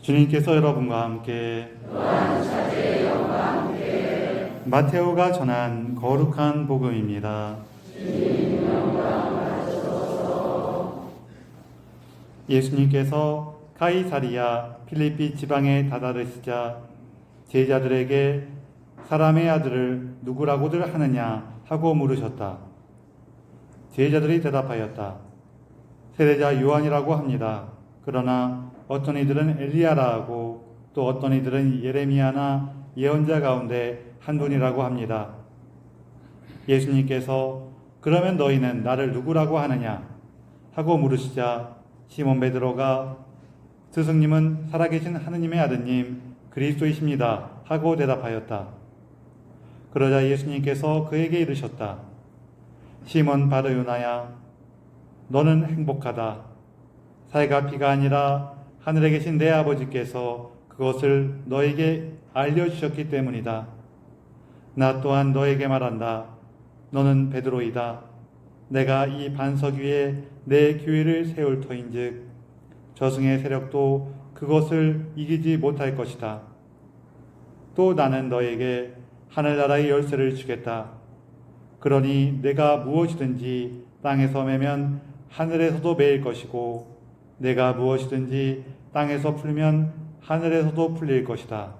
주님께서 여러분과 함께 마테오가 전한 거룩한 복음입니다. 예수님께서 가이사리야 필리피 지방에 다다르시자 제자들에게 사람의 아들을 누구라고들 하느냐 하고 물으셨다. 제자들이 대답하였다. 세례자 요한이라고 합니다. 그러나 어떤 이들은 엘리야라 하고 또 어떤 이들은 예레미야나 예언자 가운데 한 분이라고 합니다. 예수님께서 그러면 너희는 나를 누구라고 하느냐 하고 물으시자 시몬 베드로가 스승님은 살아계신 하느님의 아드님 그리스도이십니다 하고 대답하였다. 그러자 예수님께서 그에게 이르셨다. 시몬 바르요나야 너는 행복하다. 살과 피가 아니라 하늘에 계신 내 아버지께서 그것을 너에게 알려주셨기 때문이다. 나 또한 너에게 말한다. 너는 베드로이다. 내가 이 반석 위에 내 교회를 세울 터인즉 저승의 세력도 그것을 이기지 못할 것이다. 또 나는 너에게 하늘나라의 열쇠를 주겠다. 그러니 내가 무엇이든지 땅에서 매면 하늘에서도 매일 것이고 내가 무엇이든지 땅에서 풀면 하늘에서도 풀릴 것이다.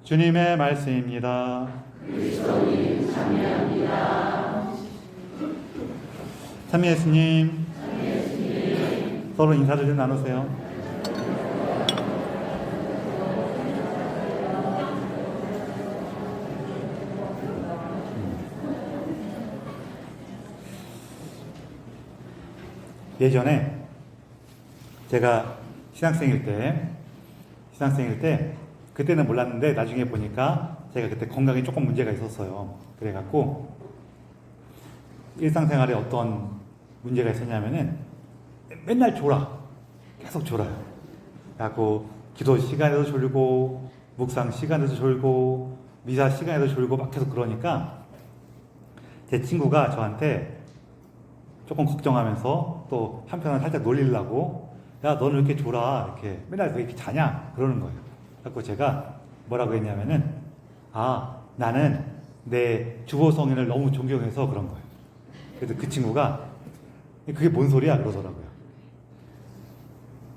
주님의 말씀입니다. 그리스도님 참여합니다. 참여 예수님, 서로 인사를 좀 나누세요. 예전에 제가 신학생일 때 그때는 몰랐는데 나중에 보니까 제가 그때 건강에 조금 문제가 있었어요. 그래갖고 일상생활에 어떤 문제가 있었냐면은 맨날 계속 졸아요. 그래갖고 기도 시간에도 졸고 묵상 시간에도 졸고 미사 시간에도 졸고 막 계속 그러니까 제 친구가 저한테 조금 걱정하면서 또 한편으로 살짝 놀리려고 야 너는 왜 이렇게 졸아 이렇게 맨날 왜 이렇게 자냐 그러는 거예요. 그래서 제가 뭐라고 했냐면은 나는 내 주보 성인을 너무 존경해서 그런 거예요. 그래서 그 친구가 그게 뭔 소리야 그러더라고요.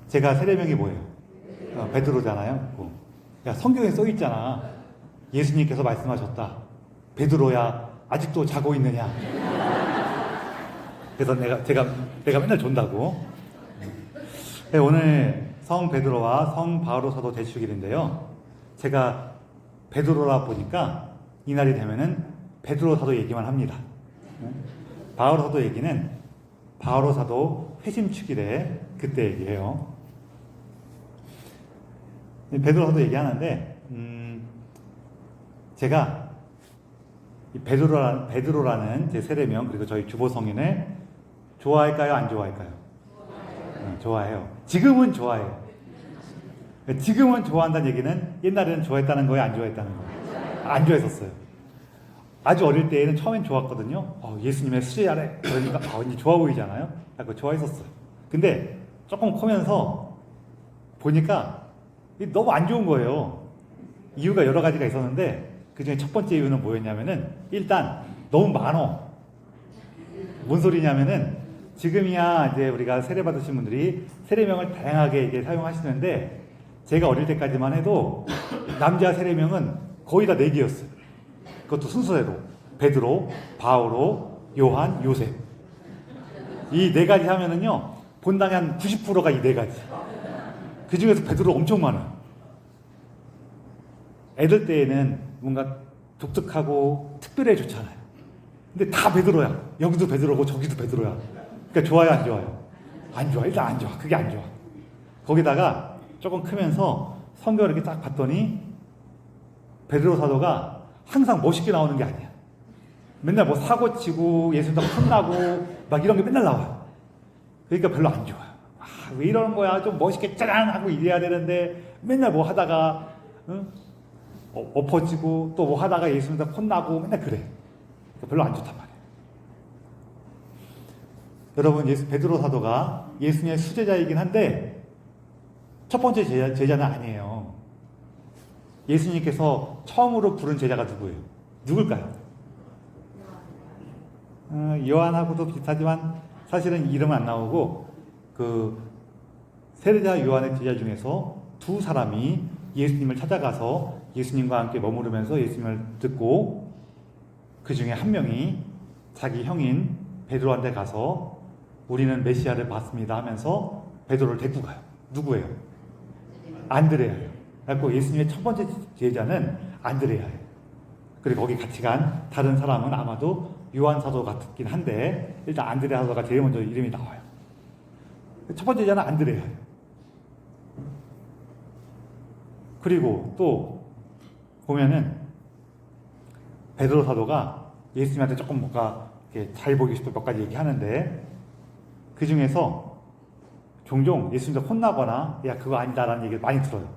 제가 세례명이 뭐예요? 베드로잖아요. 야 성경에 써 있잖아. 예수님께서 말씀하셨다. 베드로야 아직도 자고 있느냐? 그래서 내가 맨날 존다고. 네, 오늘 성 베드로와 성 바오로 사도 대축일인데요. 제가 베드로라 보니까 이날이 되면은 베드로 사도 얘기만 합니다. 바오로 사도 얘기는 바오로 사도 회심축일에 그때 얘기해요. 베드로 사도 얘기하는데 제가 이 베드로라는 제 세례명 그리고 저희 주보 성인을 좋아할까요? 안 좋아할까요? 좋아해요. 지금은 좋아해요. 지금은 좋아한다는 얘기는 옛날에는 좋아했다는 거예요? 안 좋아했다는 거예요? 안 좋아했었어요. 아주 어릴 때에는 처음엔 좋았거든요. 예수님의 수제자래. 그러니까 이제 좋아 보이잖아요. 그거 좋아했었어요. 근데 조금 크면서 보니까 너무 안 좋은 거예요. 이유가 여러 가지가 있었는데 그 중에 첫 번째 이유는 뭐였냐면은 일단 너무 많어. 뭔 소리냐면은 지금이야 이제 우리가 세례 받으신 분들이 세례명을 다양하게 이게 사용하시는데 제가 어릴 때까지만 해도 남자 세례명은 거의 다 4개였어요. 그것도 순서대로 베드로, 바오로, 요한, 요셉. 이 4가지 하면은요 본당의 한 90%가 이 4가지. 그 중에서 베드로 엄청 많아요. 애들 때에는 뭔가 독특하고 특별해 좋잖아요. 근데 다 베드로야. 여기도 베드로고 저기도 베드로야. 그러니까 좋아요, 안 좋아요? 안 좋아. 일단 안 좋아. 그게 안 좋아. 거기다가 조금 크면서 성경을 이렇게 딱 봤더니 베드로 사도가 항상 멋있게 나오는 게 아니야. 맨날 뭐 사고 치고 예수님도 혼나고 막 이런 게 맨날 나와요. 그러니까 별로 안 좋아요. 왜 이러는 거야? 좀 멋있게 짜잔 하고 이래야 되는데 맨날 뭐 하다가 엎어지고 또 뭐 하다가 예수님도 혼나고 맨날 그래. 별로 안 좋단 말이에요. 여러분 베드로 사도가 예수님의 수제자이긴 한데 첫 번째 제자는 아니에요. 예수님께서 처음으로 부른 제자가 누구예요? 누굴까요? 요한하고도 비슷하지만 사실은 이름은 안 나오고 그 세례자 요한의 제자 중에서 두 사람이 예수님을 찾아가서 예수님과 함께 머무르면서 예수님을 듣고 그 중에 한 명이 자기 형인 베드로한테 가서 우리는 메시아를 봤습니다 하면서 베드로를 데리고 가요. 누구예요? 안드레아예요. 그래서 예수님의 첫 번째 제자는 안드레아예요. 그리고 거기 같이 간 다른 사람은 아마도 요한 사도 같긴 한데 일단 안드레아 사도가 제일 먼저 이름이 나와요. 첫 번째 제자는 안드레아예요. 그리고 또 보면은 베드로 사도가 예수님한테 조금 뭔가 잘 보기 싶어 몇 가지 얘기하는데 그 중에서 종종 예수님한테 혼나거나 야 그거 아니다라는 얘기를 많이 들어요.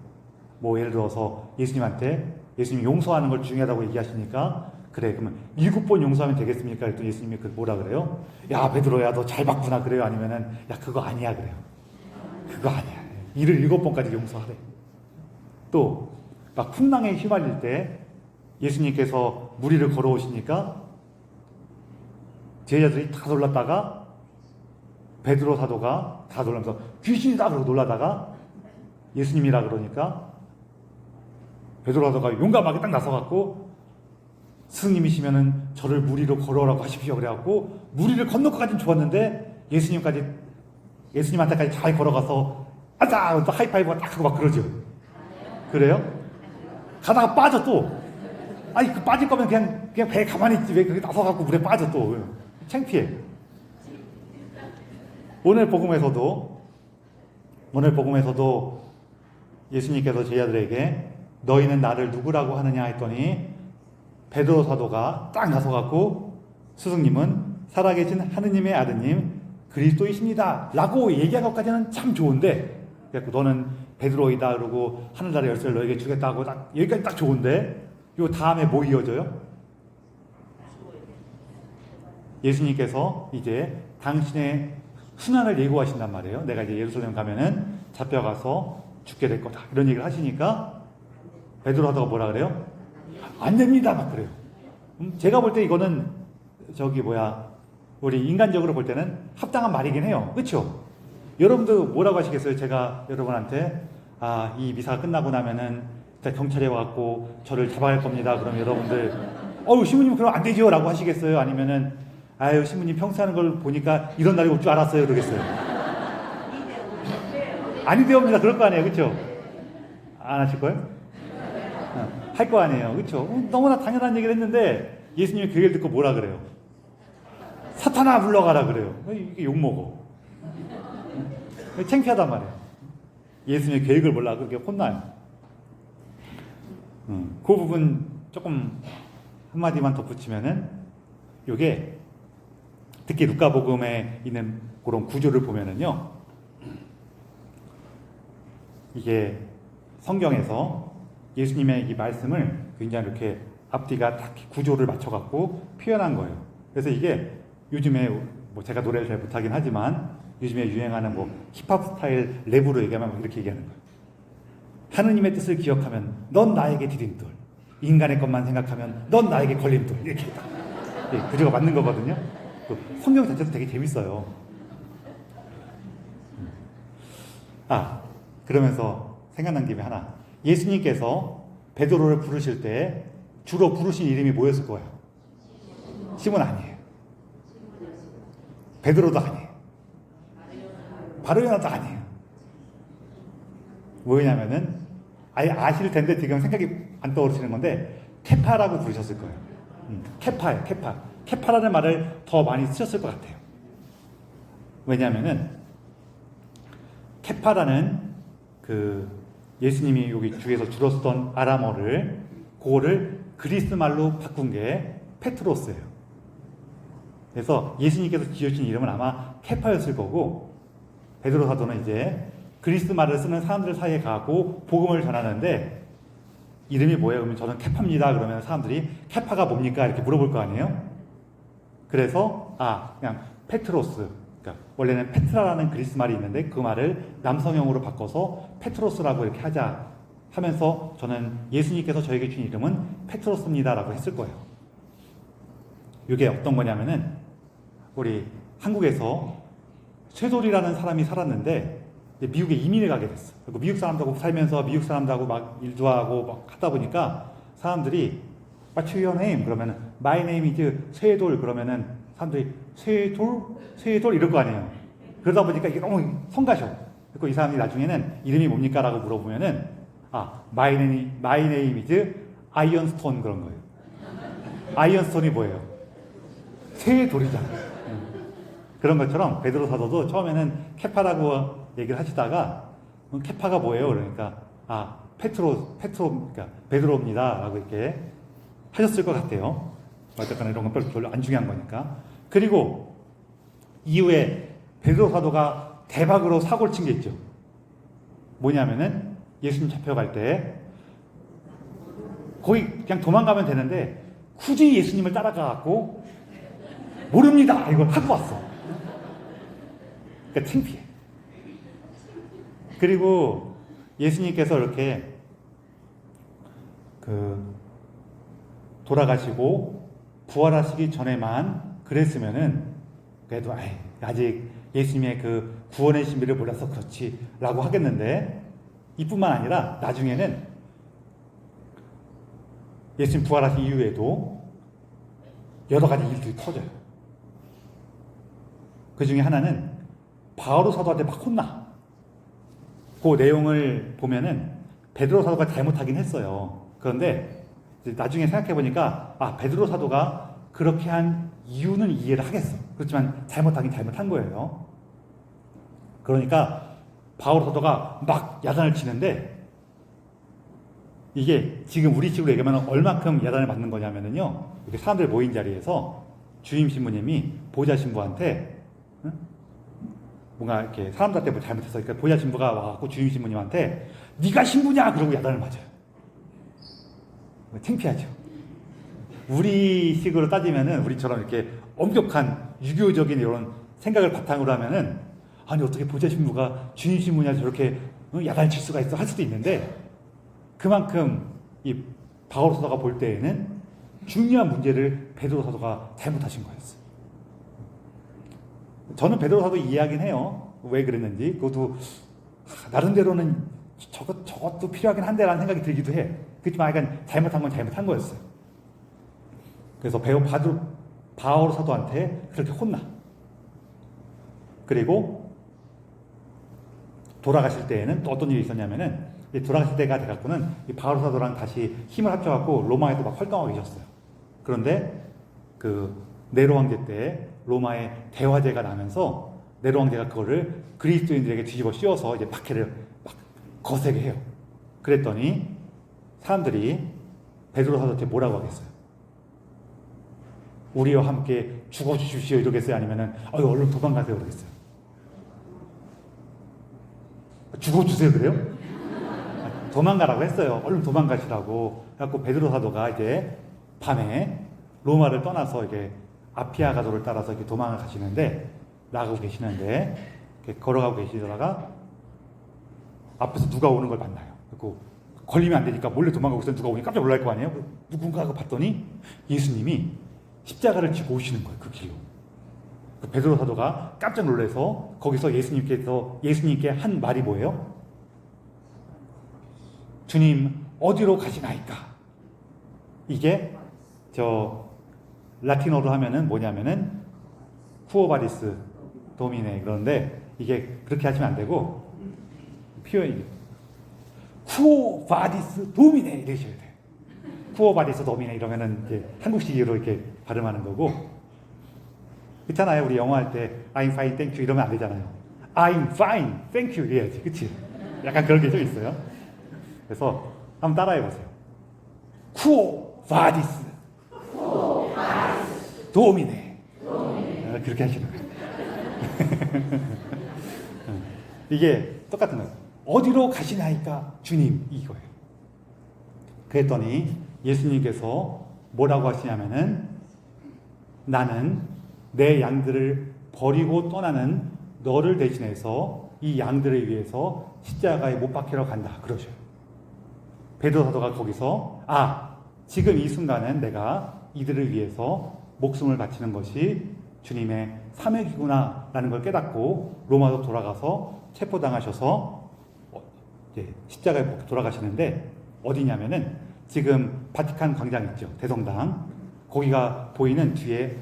뭐 예를 들어서 예수님한테 예수님 용서하는 걸 중요하다고 얘기하시니까 그래 그러면 7번 용서하면 되겠습니까? 그랬더니 예수님이 뭐라 그래요? 야 베드로야 너 잘 봤구나 그래요? 아니면은 야 그거 아니야 그래요? 그거 아니야. 이를 7번까지 용서하래. 또 막 풍랑에 휘말릴 때 예수님께서 물 위를 걸어오시니까 제자들이 다 놀랐다가 베드로 사도가 다 놀라면서 귀신이다 그러고 놀라다가 예수님이라 그러니까 베드로 사도가 용감하게 딱 나서갖고 스승님이시면은 저를 물 위로 걸어오라고 하십시오 그래갖고 물 위를 건너까지는 좋았는데 예수님한테까지 잘 걸어가서 아자 또 하이파이브가 딱 하고 막 그러죠. 그래요? 가다가 빠져 또. 아니 그 빠질 거면 그냥 배에 가만히 있지 왜 그렇게 나서갖고 물에 빠져 또. 창피해. 오늘 복음에서도 예수님께서 제자들에게 너희는 나를 누구라고 하느냐 했더니 베드로 사도가 딱 나서갖고 스승님은 살아계신 하느님의 아드님 그리스도이십니다 라고 얘기한 것까지는 참 좋은데 너는 베드로이다 그러고 하늘나라 열쇠를 너에게 주겠다고 딱 여기까지 딱 좋은데 요 다음에 뭐 이어져요? 예수님께서 이제 당신의 순환을 예고하신단 말이에요. 내가 이제 예루살렘 가면은 잡혀가서 죽게 될 거다 이런 얘기를 하시니까 베드로 하다가 뭐라 그래요? 안 됩니다 막 그래요. 제가 볼 때 이거는 우리 인간적으로 볼 때는 합당한 말이긴 해요. 그렇죠? 여러분도 뭐라고 하시겠어요? 제가 여러분한테 이 미사가 끝나고 나면은 경찰이 와갖고 저를 잡아갈 겁니다. 그럼 여러분들 신부님 그럼 안 되죠 라고 하시겠어요? 아니면은 신부님 평소 하는 걸 보니까 이런 날이 올 줄 알았어요 그러겠어요? 아니되옵니다. 그럴 거 아니에요. 그렇죠? 안 하실 거예요? 할 거 아니에요. 그렇죠? 너무나 당연한 얘기를 했는데 예수님이 그 얘기를 듣고 뭐라 그래요? 사탄아 물러가라 그래요. 이게 욕먹어. 창피하단 말이에요. 예수님의 계획을 몰라 그렇게 혼나요. 그 부분 조금 한마디만 덧붙이면은 요게 특히 루카복음에 있는 그런 구조를 보면은요 이게 성경에서 예수님의 이 말씀을 굉장히 이렇게 앞뒤가 딱 구조를 맞춰갖고 표현한 거예요. 그래서 이게 요즘에 제가 노래를 잘 못하긴 하지만 요즘에 유행하는 힙합 스타일 랩으로 얘기하면 이렇게 얘기하는 거예요. 하느님의 뜻을 기억하면 넌 나에게 디딤돌, 인간의 것만 생각하면 넌 나에게 걸림돌 이렇게 구조가 맞는 거거든요. 성경 자체도 되게 재밌어요. 그러면서 생각난 김에 하나 예수님께서 베드로를 부르실 때 주로 부르신 이름이 뭐였을 거예요? 시몬 아니에요. 베드로도 아니에요. 바르요나도 아니에요. 뭐냐면은 아예 아실 텐데 지금 생각이 안 떠오르시는 건데 케파라고 부르셨을 거예요. 케파예요. 케파라는 말을 더 많이 쓰셨을 것 같아요. 왜냐하면은 케파라는 예수님이 여기 주에서 주로 쓰던 아람어를 그거를 그리스 말로 바꾼 게 페트로스예요. 그래서 예수님께서 지으신 이름은 아마 케파였을 거고 베드로 사도는 이제 그리스 말을 쓰는 사람들 사이에 가고 복음을 전하는데 이름이 뭐예요? 그러면 저는 케파입니다. 그러면 사람들이 케파가 뭡니까? 이렇게 물어볼 거 아니에요? 그래서 그냥 페트로스 그러니까 원래는 페트라라는 그리스 말이 있는데 그 말을 남성형으로 바꿔서 페트로스라고 이렇게 하자 하면서 저는 예수님께서 저에게 준 이름은 페트로스입니다라고 했을 거예요. 이게 어떤 거냐면은 우리 한국에서 쇠돌이라는 사람이 살았는데 미국에 이민을 가게 됐어. 그리고 미국 사람들하고 살면서 미국 사람들하고 막 일도 하고 막 하다 보니까 사람들이 What's your name? 그러면은 My name is 쇠돌 그러면은 사람들이 쇠돌 이럴 거 아니에요. 그러다 보니까 이게 너무 성가셔. 그리고 이 사람이 나중에는 이름이 뭡니까? 라고 물어보면은 My name is 아이언스톤 그런 거예요. 아이언스톤이 뭐예요? 쇠돌이잖아. 그런 것처럼 베드로 사도도 처음에는 케파라고 얘기를 하시다가 케파가 뭐예요? 그러니까 그러니까 베드로입니다라고 이렇게 하셨을 것 같아요. 어쨌거나 이런 건 별로 안 중요한 거니까. 그리고 이후에 베드로 사도가 대박으로 사고를 친 게 있죠. 뭐냐면은 예수님 잡혀갈 때 거의 그냥 도망가면 되는데 굳이 예수님을 따라가갖고 모릅니다 이걸 하고 왔어. 그러니까 창피해. 그리고 예수님께서 이렇게 돌아가시고 부활하시기 전에만 그랬으면은 그래도 아직 예수님의 그 구원의 신비를 몰라서 그렇지라고 하겠는데 이뿐만 아니라 나중에는 예수님 부활하신 이후에도 여러 가지 일들이 터져요. 그 중에 하나는 바오로 사도한테 막 혼나. 그 내용을 보면은 베드로 사도가 잘못하긴 했어요. 그런데 나중에 생각해보니까 베드로 사도가 그렇게 한 이유는 이해를 하겠어. 그렇지만 잘못하긴 잘못한 거예요. 그러니까 바오로 사도가 막 야단을 치는데 이게 지금 우리 식으로 얘기하면 얼마큼 야단을 맞는 거냐면요. 이렇게 사람들 모인 자리에서 주임 신부님이 보좌 신부한테 뭔가 이렇게 사람들한테 뭐 잘못했어. 그러니까 보좌 신부가 와갖고 주임 신부님한테 네가 신부냐 그러고 야단을 맞아요. 창피하죠. 우리 식으로 따지면은 우리처럼 이렇게 엄격한 유교적인 이런 생각을 바탕으로 하면은 아니 어떻게 보좌 신부가 주임 신부냐 저렇게 야단을 칠 수가 있어 할 수도 있는데 그만큼 이 바오로 사도가 볼 때에는 중요한 문제를 베드로 사도가 잘못하신 거였어요. 저는 베드로 사도 이해하긴 해요. 왜 그랬는지. 그것도 나름대로는 저것도 필요하긴 한데라는 생각이 들기도 해. 그렇지만 약간 잘못한 건 잘못한 거였어요. 그래서 바오로 사도한테 그렇게 혼나. 그리고 돌아가실 때에는 또 어떤 일이 있었냐면은 돌아가실 때가 돼갖고는 이 바오로 사도랑 다시 힘을 합쳐갖고 로마에도 막 활동하고 계셨어요. 그런데 그 네로 황제 때 로마의 대화제가 나면서 네로 황제가 그거를 그리스도인들에게 뒤집어 씌워서 이제 박해를 막 거세게 해요. 그랬더니 사람들이 베드로 사도한테 뭐라고 하겠어요? 우리와 함께 죽어주십시오 이러겠어요? 아니면은 얼른 도망가세요 그러겠어요? 죽어주세요 그래요? 도망가라고 했어요. 얼른 도망가시라고. 그래갖고 베드로 사도가 이제 밤에 로마를 떠나서 이게 아피아 가도를 따라서 이렇게 도망을 가시는데 나가고 계시는데 이렇게 걸어가고 계시다가 앞에서 누가 오는 걸 만나요. 그리고 걸리면 안 되니까 몰래 도망가고 있으면 누가 오니 깜짝 놀랄 거 아니에요. 누군가 하고 봤더니 예수님이 십자가를 지고 오시는 거예요. 그 길로. 베드로 사도가 깜짝 놀라서 거기서 예수님께 한 말이 뭐예요? 주님 어디로 가시나이까? 이게 라틴어로 하면은 뭐냐면은 쿠오바디스 도미네. 그런데 이게 그렇게 하시면 안 되고 표현이 쿠오바디스 도미네 이러셔야 돼. 쿠오바디스 도미네 이러면은 이제 한국식으로 이렇게 발음하는 거고. 그렇잖아요. 우리 영어 할 때 I'm fine, thank you 이러면 안 되잖아요. I'm fine, thank you 이래야지. 그치? 약간 그런 게 좀 있어요. 그래서 한번 따라해 보세요. 쿠오바디스 도미네. 그렇게 하시는 거예요. 이게 똑같은 거예요. 어디로 가시나이까 주님 이거예요. 그랬더니 예수님께서 뭐라고 하시냐면은 나는 내 양들을 버리고 떠나는 너를 대신해서 이 양들을 위해서 십자가에 못 박히러 간다. 그러죠. 베드로 사도가 거기서 지금 이 순간은 내가 이들을 위해서 목숨을 바치는 것이 주님의 사명이구나 라는 걸 깨닫고 로마로 돌아가서 체포당하셔서 십자가에 돌아가시는데, 어디냐면은 지금 바티칸 광장 있죠. 대성당. 거기가 보이는 뒤에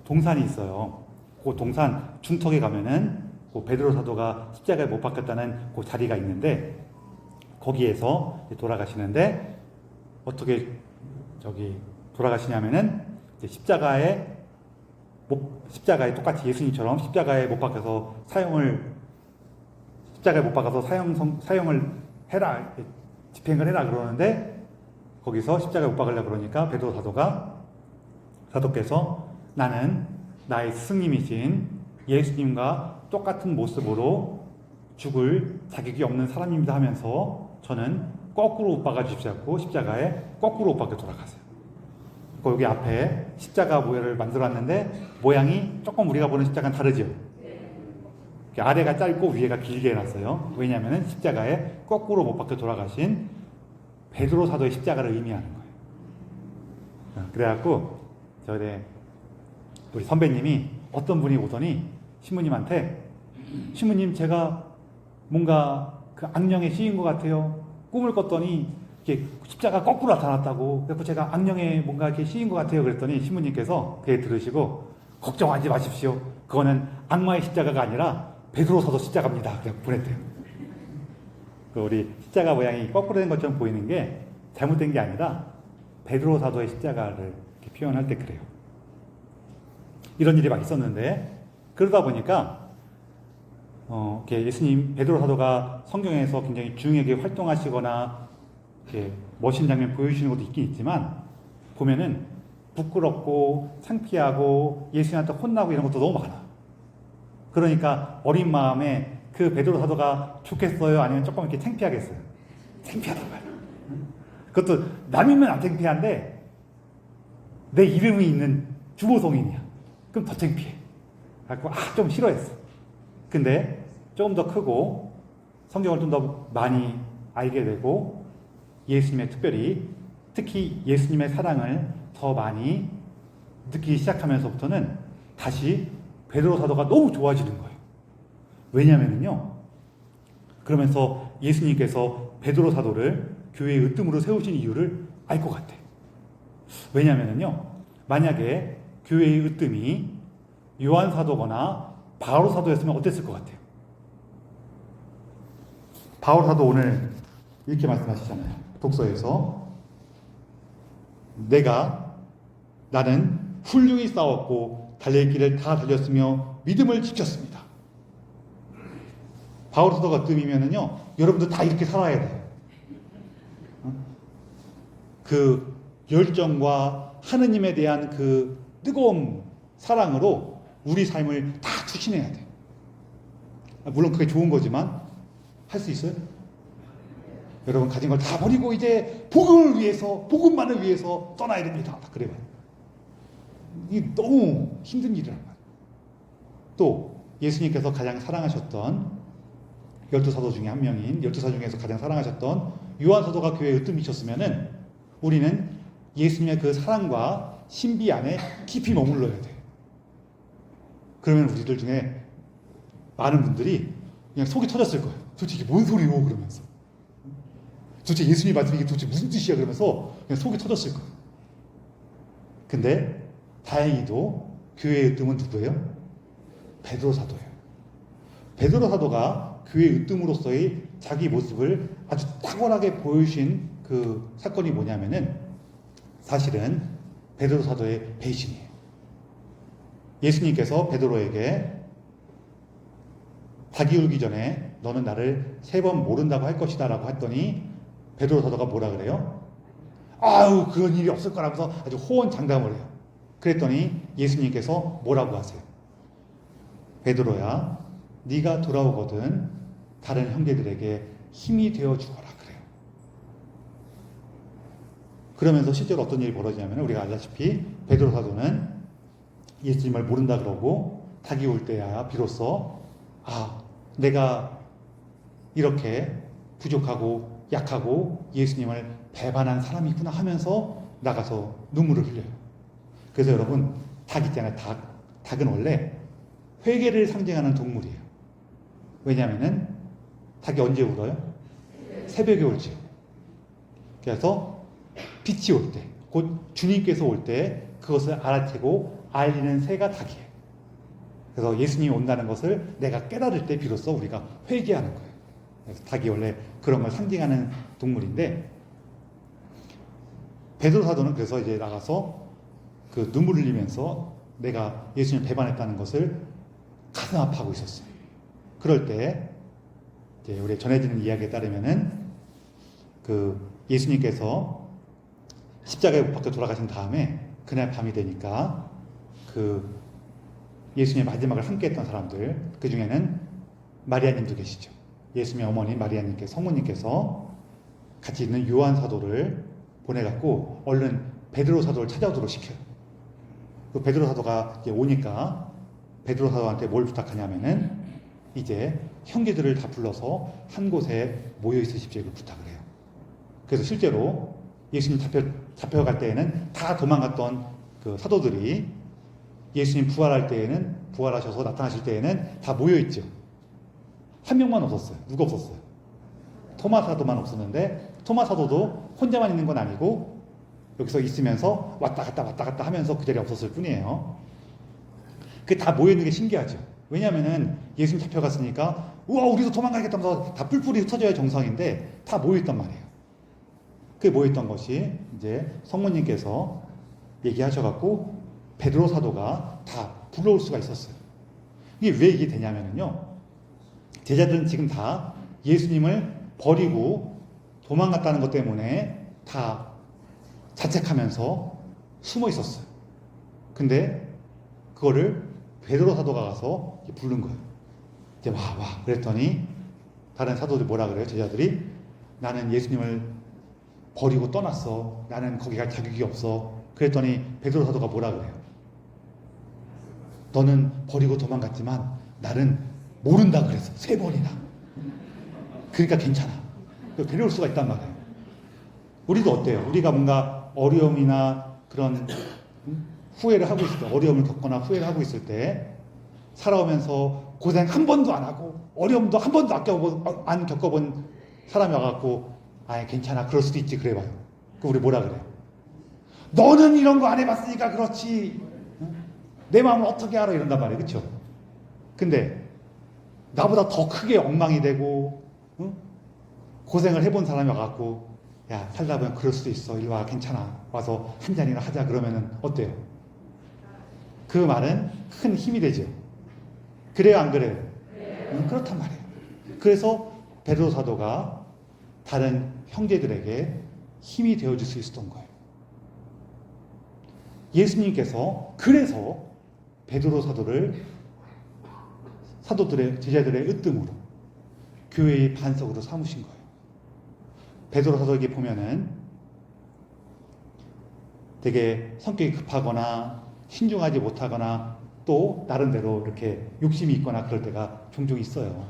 동산이 있어요. 그 동산 중턱에 가면은 그 베드로 사도가 십자가에 못 박혔다는 그 자리가 있는데, 거기에서 돌아가시는데 어떻게 돌아가시냐면은 십자가에 똑같이 예수님처럼 십자가에 못 박혀서 사형을 해라, 집행을 해라 그러는데, 거기서 십자가에 못 박으려고 그러니까 베드로 사도께서 나는 나의 스승님이신 예수님과 똑같은 모습으로 죽을 자격이 없는 사람입니다 하면서 저는 거꾸로 못 박아 주십시오 하고 십자가에 거꾸로 못 박혀 돌아가세요. 여기 앞에 십자가 모양을 만들어놨는데 모양이 조금 우리가 보는 십자가는 다르죠. 아래가 짧고 위에가 길게 해놨어요. 왜냐하면 십자가에 거꾸로 못 박혀 돌아가신 베드로 사도의 십자가를 의미하는 거예요. 그래갖고 우리 선배님이 어떤 분이 오더니 신부님한테, 신부님 제가 뭔가 그 악령에 씌인 것 같아요. 꿈을 꿨더니 이렇게 십자가 거꾸로 나타났다고. 그래서 제가 악령에 뭔가 이렇게 씌인 것 같아요. 그랬더니 신부님께서 그게 들으시고 걱정하지 마십시오. 그거는 악마의 십자가가 아니라 베드로 사도 십자가입니다. 그냥 보냈대요. 우리 십자가 모양이 거꾸로 된 것처럼 보이는 게 잘못된 게 아니라 베드로 사도의 십자가를 이렇게 표현할 때 그래요. 이런 일이 막 있었는데, 그러다 보니까 이렇게 예수님, 베드로 사도가 성경에서 굉장히 중요하게 활동하시거나 이렇게 멋진 장면 보여주시는 것도 있긴 있지만, 보면은 부끄럽고 창피하고 예수님한테 혼나고 이런 것도 너무 많아. 그러니까 어린 마음에 그 베드로 사도가 좋겠어요? 아니면 조금 이렇게 창피하겠어요? 창피하단 말이야. 그것도 남이면 안 창피한데 내 이름이 있는 주보성인이야. 그럼 더 창피해. 그래서 좀 싫어했어. 근데 조금 더 크고 성경을 좀 더 많이 알게 되고 예수님의 특히 예수님의 사랑을 더 많이 느끼기 시작하면서부터는 다시 베드로 사도가 너무 좋아지는 거예요. 왜냐면은요, 그러면서 예수님께서 베드로 사도를 교회의 으뜸으로 세우신 이유를 알 것 같아. 왜냐면은요, 만약에 교회의 으뜸이 요한 사도거나 바울 사도였으면 어땠을 것 같아요? 바울 사도 오늘 이렇게 말씀하시잖아요. 독서에서 나는 훌륭히 싸웠고 달릴 길을 다 달렸으며 믿음을 지켰습니다. 바울 사도가 으뜸이면은요, 여러분들 다 이렇게 살아야 돼요. 그 열정과 하느님에 대한 그 뜨거운 사랑으로 우리 삶을 다 추진해야 돼. 물론 그게 좋은 거지만 할 수 있어요? 여러분 가진 걸 다 버리고 이제 복음만을 위해서 떠나야 됩니다. 다 그래요. 이게 너무 힘든 일이란 말이에요. 또 예수님께서 가장 사랑하셨던 12사도 중에 한 명인 12사 중에서 가장 사랑하셨던 요한 사도가 교회에 으뜸이셨으면은 우리는 예수님의 그 사랑과 신비 안에 깊이 머물러야 돼. 그러면 우리들 중에 많은 분들이 그냥 속이 터졌을 거예요. 도대체 이게 뭔 소리요? 그러면서. 도대체 예수님이 말씀이 이게 도대체 무슨 뜻이야? 그러면서 그냥 속이 터졌을 거예요. 근데 다행히도 교회의 으뜸은 누구예요? 베드로 사도예요. 베드로 사도가 교회의 으뜸으로서의 자기 모습을 아주 탁월하게 보여주신 그 사건이 뭐냐면은 사실은 베드로 사도의 배신이에요. 예수님께서 베드로에게 닭이 울기 전에 너는 나를 3번 모른다고 할 것이다 라고 했더니 베드로 사도가 뭐라 그래요? 아유 그런 일이 없을 거라면서 아주 호언장담을 해요. 그랬더니 예수님께서 뭐라고 하세요? 베드로야 네가 돌아오거든 다른 형제들에게 힘이 되어 주거라 그래요. 그러면서 실제로 어떤 일이 벌어지냐면 우리가 알다시피 베드로 사도는 예수님을 모른다 그러고 닭이 올 때야 비로소 내가 이렇게 부족하고 약하고 예수님을 배반한 사람이구나 하면서 나가서 눈물을 흘려요. 그래서 여러분, 닭 있잖아요. 닭은 원래 회개를 상징하는 동물이에요. 왜냐하면은 닭이 언제 울어요? 새벽에 울죠. 그래서 빛이 올 때, 곧 주님께서 올 때 그것을 알아채고 알리는 새가 닭이에요. 그래서 예수님이 온다는 것을 내가 깨달을 때 비로소 우리가 회개하는 거예요. 그래서 닭이 원래 그런 걸 상징하는 동물인데, 베드로 사도는 그래서 이제 나가서 그 눈물 흘리면서 내가 예수님을 배반했다는 것을 가슴 아파하고 있었어요. 그럴 때 이제 우리 전해지는 이야기에 따르면은 그 예수님께서 십자가에 못 박혀 돌아가신 다음에 그날 밤이 되니까 그 예수님의 마지막을 함께했던 사람들, 그 중에는 마리아님도 계시죠. 예수님의 어머니 마리아님께서, 성모님께서 같이 있는 요한 사도를 보내갖고 얼른 베드로 사도를 찾아오도록 시켜요. 그 베드로 사도가 이제 오니까 베드로 사도한테 뭘 부탁하냐면은 이제 형제들을 다 불러서 한 곳에 모여 있으십시오, 이걸 부탁을 해요. 그래서 실제로 예수님 잡혀갈 때에는 다 도망갔던 그 사도들이 예수님 부활할 때에는, 부활하셔서 나타나실 때에는 다 모여 있죠. 한 명만 없었어요. 누가 없었어요? 토마 사도만 없었는데, 토마 사도도 혼자만 있는 건 아니고 여기서 있으면서 왔다 갔다 하면서 그 자리에 없었을 뿐이에요. 그게 다 모여 있는 게 신기하죠. 왜냐하면은 예수님 잡혀갔으니까 우와 우리도 도망가야겠다면서 다 뿔뿔이 흩어져야 정상인데 다 모여 있단 말이에요. 그게 모여 있던 것이 이제 성모님께서 얘기하셔갖고 베드로 사도가 다 불러올 수가 있었어요. 이게 왜 이게 되냐면요, 제자들은 지금 다 예수님을 버리고 도망갔다는 것 때문에 다 자책하면서 숨어 있었어요. 근데 그거를 베드로 사도가 가서 부른 거예요. 이제 와 그랬더니 다른 사도들이 뭐라 그래요? 제자들이 나는 예수님을 버리고 떠났어. 나는 거기 갈 자격이 없어. 그랬더니 베드로 사도가 뭐라 그래요? 너는 버리고 도망갔지만 나는 모른다 그랬어. 3번이나. 그러니까 괜찮아. 데려올 수가 있단 말이에요. 우리도 어때요? 우리가 뭔가 어려움이나 그런 후회를 하고 있을 때, 어려움을 겪거나 후회를 하고 있을 때 살아오면서 고생 한 번도 안 하고 어려움도 한 번도 안 겪어본 사람이 와갖고 괜찮아 그럴 수도 있지 그래봐요. 그럼 우리 뭐라 그래요? 너는 이런 거 안 해봤으니까 그렇지, 내 마음을 어떻게 알아, 이런단 말이에요. 그렇죠? 근데 나보다 더 크게 엉망이 되고 고생을 해본 사람이 와갖고 야 살다 보면 그럴 수도 있어, 이리 와, 괜찮아, 와서 한 잔이나 하자 그러면은 어때요? 그 말은 큰 힘이 되죠. 그래요 안 그래요? 그렇단 말이에요. 그래서 베드로 사도가 다른 형제들에게 힘이 되어줄 수 있었던 거예요. 예수님께서 그래서 베드로 사도를 사도들의, 제자들의 으뜸으로 교회의 반석으로 삼으신 거예요. 베드로 사도에게 보면은 되게 성격이 급하거나 신중하지 못하거나 또 나름대로 이렇게 욕심이 있거나 그럴 때가 종종 있어요.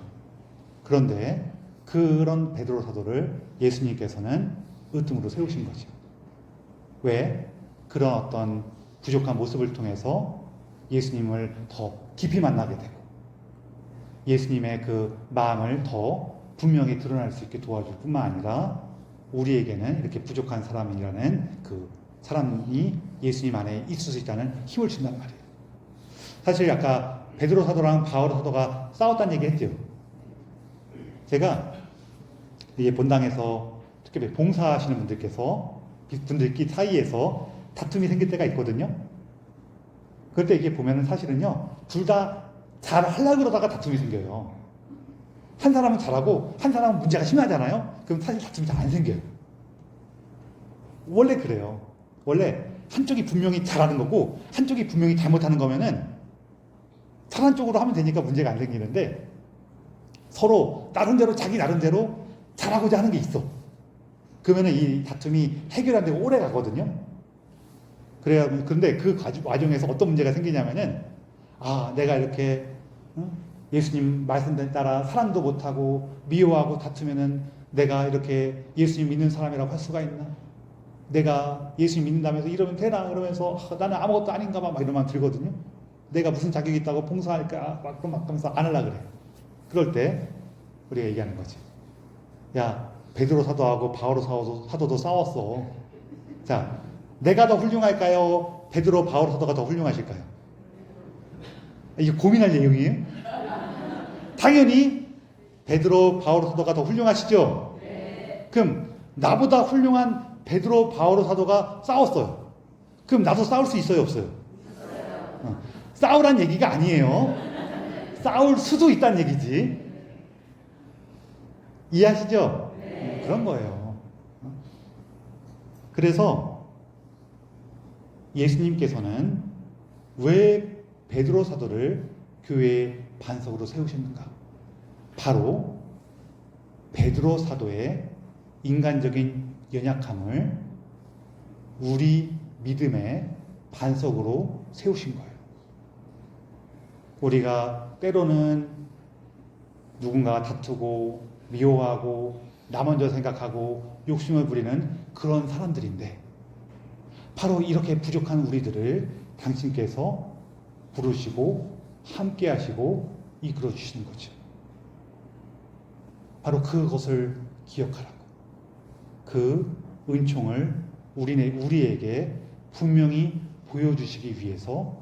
그런데 그런 베드로 사도를 예수님께서는 으뜸으로 세우신 거죠. 왜? 그런 어떤 부족한 모습을 통해서 예수님을 더 깊이 만나게 되고 예수님의 그 마음을 더 분명히 드러날 수 있게 도와줄 뿐만 아니라 우리에게는 이렇게 부족한 사람이라는 그 사람이 예수님 안에 있을 수 있다는 힘을 준단 말이에요. 사실 아까 베드로 사도랑 바울 사도가 싸웠다는 얘기 했죠. 제가 이게 본당에서 특히 봉사하시는 분들끼리 사이에서 다툼이 생길 때가 있거든요. 그럴 때 이게 보면은 사실은요, 둘 다 잘 하려고 그러다가 다툼이 생겨요. 한 사람은 잘하고 한 사람은 문제가 심하잖아요. 그럼 사실 다툼이 잘 안 생겨요. 원래 그래요. 원래 한쪽이 분명히 잘하는 거고 한쪽이 분명히 잘못하는 거면은 잘한 쪽으로 하면 되니까 문제가 안 생기는데 서로 나름대로 자기 나름대로 잘하고자 하는 게 있어. 그러면은 이 다툼이 해결 안 되고 오래 가거든요. 그런데 그 과정에서 어떤 문제가 생기냐면은 내가 이렇게 예수님 말씀에 따라 사랑도 못하고 미워하고 다투면은 내가 이렇게 예수님 믿는 사람이라고 할 수가 있나? 내가 예수님 믿는다면서 이러면 되나? 그러면서 나는 아무것도 아닌가 봐 막 이런 마음 들거든요. 내가 무슨 자격이 있다고 봉사할까? 막 하면서 안 하려고 그래. 그럴 때 우리가 얘기하는 거지. 야, 베드로 사도하고 바오로 사도도 싸웠어. 자, 내가 더 훌륭할까요? 베드로 바오로 사도가 더 훌륭하실까요? 이게 고민할 내용이에요? 당연히 베드로 바오로 사도가 더 훌륭하시죠? 그럼 나보다 훌륭한 베드로 바오로 사도가 싸웠어요. 그럼 나도 싸울 수 있어요, 없어요? 싸우란 얘기가 아니에요. 싸울 수도 있다는 얘기지. 이해하시죠? 그런 거예요. 그래서 예수님께서는 왜 베드로 사도를 교회의 반석으로 세우셨는가? 바로 베드로 사도의 인간적인 연약함을 우리 믿음의 반석으로 세우신 거예요. 우리가 때로는 누군가가 다투고 미워하고 나 먼저 생각하고 욕심을 부리는 그런 사람들인데, 바로 이렇게 부족한 우리들을 당신께서 부르시고 함께 하시고 이끌어 주시는 거죠. 바로 그것을 기억하라고. 그 은총을 우리에게 분명히 보여주시기 위해서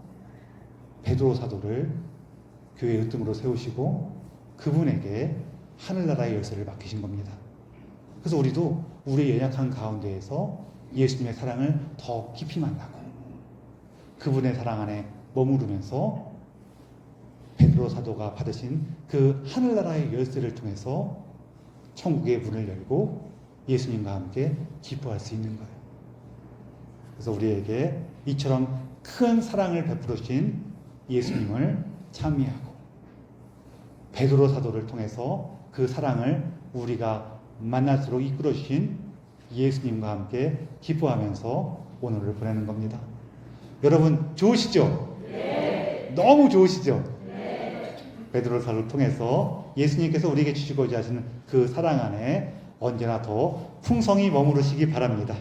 베드로 사도를 교회의 으뜸으로 세우시고 그분에게 하늘나라의 열쇠를 맡기신 겁니다. 그래서 우리도 우리의 연약한 가운데에서 예수님의 사랑을 더 깊이 만나고 그분의 사랑 안에 머무르면서 베드로 사도가 받으신 그 하늘나라의 열쇠를 통해서 천국의 문을 열고 예수님과 함께 기뻐할 수 있는 거예요. 그래서 우리에게 이처럼 큰 사랑을 베풀으신 예수님을 찬미하고 베드로 사도를 통해서 그 사랑을 우리가 만날수록 이끌어 주신 예수님과 함께 기뻐하면서 오늘을 보내는 겁니다. 여러분 좋으시죠? 네. 너무 좋으시죠? 네. 베드로 사도를 통해서 예수님께서 우리에게 주시고자 하시는 그 사랑 안에 언제나 더 풍성히 머무르시기 바랍니다.